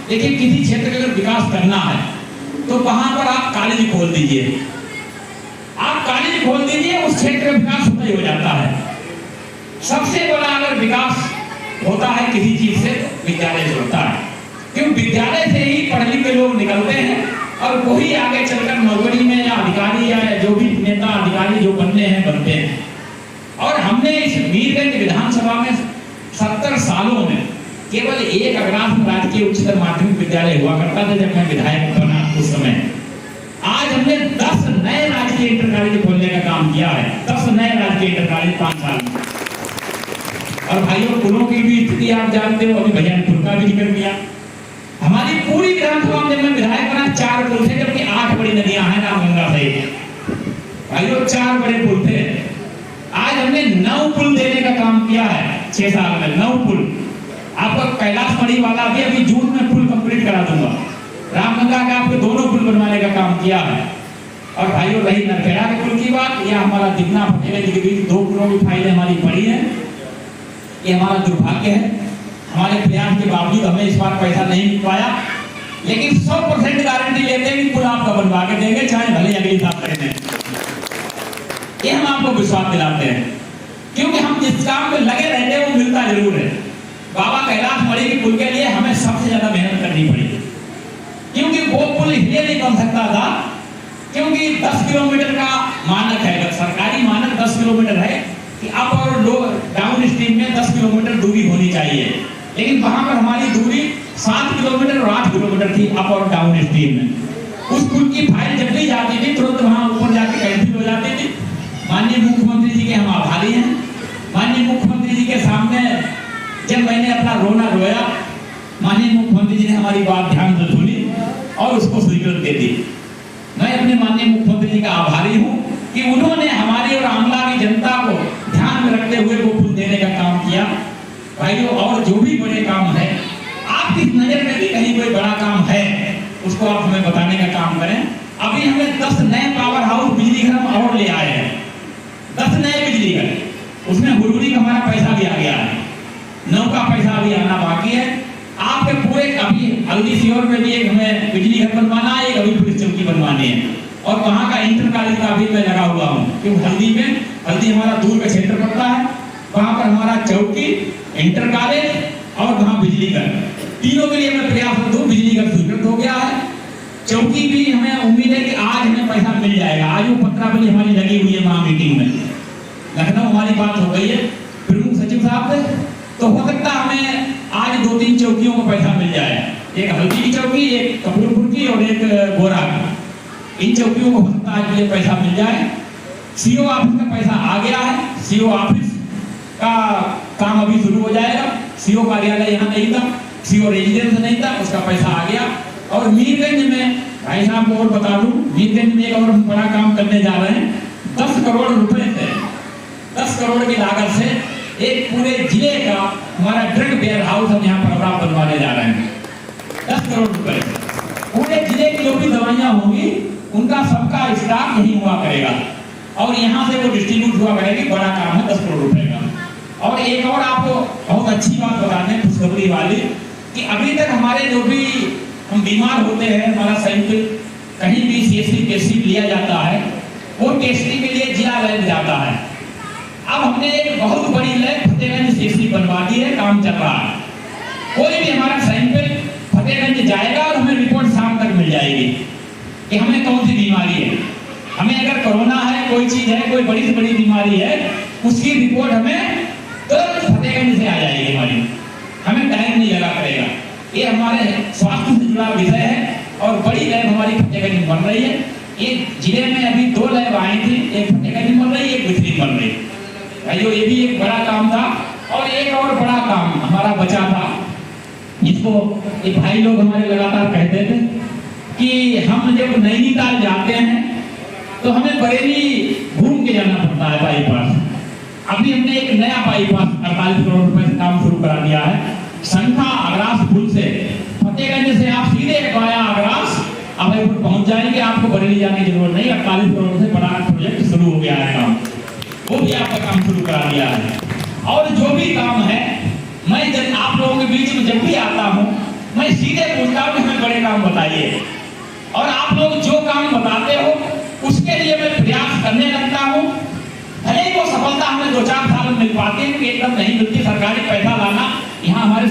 देखिए किसी क्षेत्र का अगर विकास करना है तो वहां पर आप कॉलेज खोल दीजिए, आप कॉलेज खोल दीजिए, उस क्षेत्र का विकास होता ही हो जाता है। सबसे बड़ा अगर विकास होता है किसी चीज से, विद्यालय से होता है, क्योंकि विद्यालय से ही पढ़े लिखे लोग निकलते हैं और वही आगे चलकर नौकरी में या अधिकारी या जो भी नेता अधिकारी जो बनने हैं बनते हैं। और हमने इस मीरगंज विधानसभा में 70 सालों में केवल एक अग्रासन राजकीय उच्चतर माध्यमिक विद्यालय हुआ करता था जब मैं विधायक बना उस समय। आज हमने 10 नए राजकीय इंटर कॉलेज खोलने का काम किया है, 10 नए राजकीय इंटर कॉलेज 5 साल में। और भाइयों पुलों की भी स्थिति आप जानते हो, अभी भैया ने पुल का भी जिक्र किया। हमारी पूरी विधानसभा में जब मैं विधायक बना 4 पुल थे, जबकि 8 बड़ी नदियां हैं रामगंगा सहित। भाइयों 4 बड़े पुल थे, आज हमने 9 पुल देने का काम किया है 6 साल में, 9 पुल। आपका कैलाश मणि वाला भी अभी जून में पुल कंप्लीट करा दूंगा। रामगंगा का आपके दोनों पुल बनवाने का काम किया है। और भाइयों रही नरखेड़ा के पुल की बात, यह हमारा दिगना फतेहगंज के बीच 2 पुलों की फाइलें हमारी पड़ी है। ये हमारा दुर्भाग्य है, हमारे प्रयास के बावजूद हमें इस बार पैसा नहीं मिल पाया, लेकिन 100% गारंटी लेते हैं कि पुल आपका बनवा के देंगे, चाहे भले अगली साल करें। ये हम आपको विश्वास दिलाते हैं, क्योंकि हम जिस काम में लगे रहते हैं वो मिलता जरूर है। बाबा कैलाश मणि के पुल के लिए हमें सबसे ज्यादा मेहनत करनी पड़ी, क्योंकि वो पुल इसलिए नहीं बन सकता था क्योंकि 10 किलोमीटर का मानक है, सरकारी मानक 10 किलोमीटर है कि अप और लो डाउन स्ट्रीम में 10 किलोमीटर दूरी होनी चाहिए, लेकिन वहां पर हमारी दूरी 7 किलोमीटर और 8 किलोमीटर थी अप और डाउन स्ट्रीम में। उस पुल की फाइल जब भी जाती थी तुरंत वहां ऊपर जाके कैंसिल हो जाती थी। माननीय मुख्यमंत्री जी के हम आभारी हैं। माननीय मुख्यमंत्री जी के सामने जब मैंने अपना रोना रोया, माननीय मुख्यमंत्री जी ने हमारी बात ध्यान से सुनी और उसको स्वीकृति दे दी। मैं अपने माननीय मुख्यमंत्री जी का आभारी हूँ कि उन्होंने हमारी और आंवला की जनता को ध्यान में रखते हुए वो पुल देने का काम किया। भाइयों और जो भी बड़े काम है, आपकी नजर में भी कहीं कोई बड़ा काम है, उसको आप हमें बताने का काम करें। अभी हमें 10 नए पावर हाउस बिजली घर हम और ले आए हैं, 10 नए बिजली घर, उसमें हुरहुरी का हमारा पैसा भी आ गया है, 9 का पैसा अभी आना बाकी है। आपके पूरे अभी हल्दी सियोर में भी एक हमें बिजली घर बनवाना है, एक अभी पुलिस चौकी बनवानी है, और वहाँ का इंटर कॉलेज का भी मैं लगा हुआ हूँ, क्योंकि हल्दी हमारा दूर का क्षेत्र पड़ता है, वहाँ पर हमारा चौकी, इंटर कॉलेज और वहाँ बिजली घर, तीनों के लिए मैं प्रयास दूँ। बिजली घर स्वीकृत हो गया है, चौकी भी हमें उम्मीद है कि आज हमें पैसा मिल जाएगा। आज वो 15 बजे हमारी लगी हुई है वहाँ मीटिंग में, लखनऊ हमारी बात हो गई है प्रमुख सचिव साहब से, तो हो सकता है हमें आज 2-3 चौकियों को पैसा मिल जाए, एक हल्दी की चौकी, एक कपूरपुर की और एक गोरा की। इन चौकियों को हो सकता है कि पैसा मिल जाए। सीओ ऑफिस का पैसा आ गया है, सीओ ऑफिस का काम अभी शुरू हो जाएगा। सीओ कार्यालय यहाँ नहीं था, सीओ रेजिडेंस नहीं था, उसका पैसा आ गया। और मीरगंज में भाई साहब को और बता दूं, मीरगंज में एक और हम बड़ा काम करने जा रहे हैं। 10 करोड़ रुपए से, 10 करोड़ की लागत से एक पूरे जिले का हमारा ड्रग वेयर हाउस हम यहाँ पर बनवाने जा रहे हैं। 10 करोड़ रुपए पूरे जिले की जो भी दवाइयाँ होंगी उनका सबका स्टॉक यही हुआ करेगा और यहाँ से वो डिस्ट्रीब्यूट हुआ करेगी। बड़ा काम है 10 करोड़ रुपए का। और एक और आपको बहुत अच्छी बात बताने हैं, खुशखबरी वाली, कि अभी तक हमारे जो भी हम बीमार होते हैं, हमारा सैंपल कहीं भी CSC टेस्टिंग लिया जाता है, वो टेस्टिंग के लिए जिला लैब जाता है। अब हमने एक बहुत बड़ी लैब फतेहगंज CSC बनवा दी है, काम चल रहा है। कोई भी हमारा सैंपल फतेहगंज जाएगा और हमें रिपोर्ट शाम तक मिल जाएगी कि हमें कौन सी बीमारी है। हमें अगर कोरोना है, कोई चीज है, कोई बड़ी से बड़ी बीमारी है, उसकी रिपोर्ट हमें तुरंत फतेहगंज से आ जाएगी हमारी, हमें टाइम नहीं लगा करेगा। ये हमारे स्वास्थ्य से जुड़ा विषय है और बड़ी लैब हमारी फतेहगंज में बन रही है। एक जिले में अभी 2 लैब आई थी, एक फतेहगंज में बन रही है, एक बिजली बन रही है। भाइयों ये भी एक बड़ा काम था। और एक और बड़ा काम हमारा बचा था, जिसको ये भाई लोग हमारे लगातार कहते थे कि हम जब नैनीताल जाते हैं तो हमें बरेली घूम के जाना पड़ता है बाईपास। अभी हमने एक नया बाईपास 48 करोड़ रुपए से काम शुरू करा दिया है। संखा अगरास पुल से फतेहगंज से आप सीधे वाया अगरास अभयपुर पहुंच जाएंगे, आपको बरेली जाने की जरूरत नहीं। 48 करोड़ से बड़ा प्रोजेक्ट शुरू हो गया है काम, वो भी आपका काम शुरू करा दिया है। और जो भी काम है, मैं जब आप लोगों के बीच में जब भी आता हूँ, मैं सीधे पूछता काम बताइए, और आप लोग जो काम बताते हो उसके लिए मैं प्रयास करने लगता हूँ। भले ही वो सफलता हमें 2-4 साल में मिल पाती है, क्योंकि एकदम नहीं मिलती। सरकारी पैसा लाना यहाँ हमारे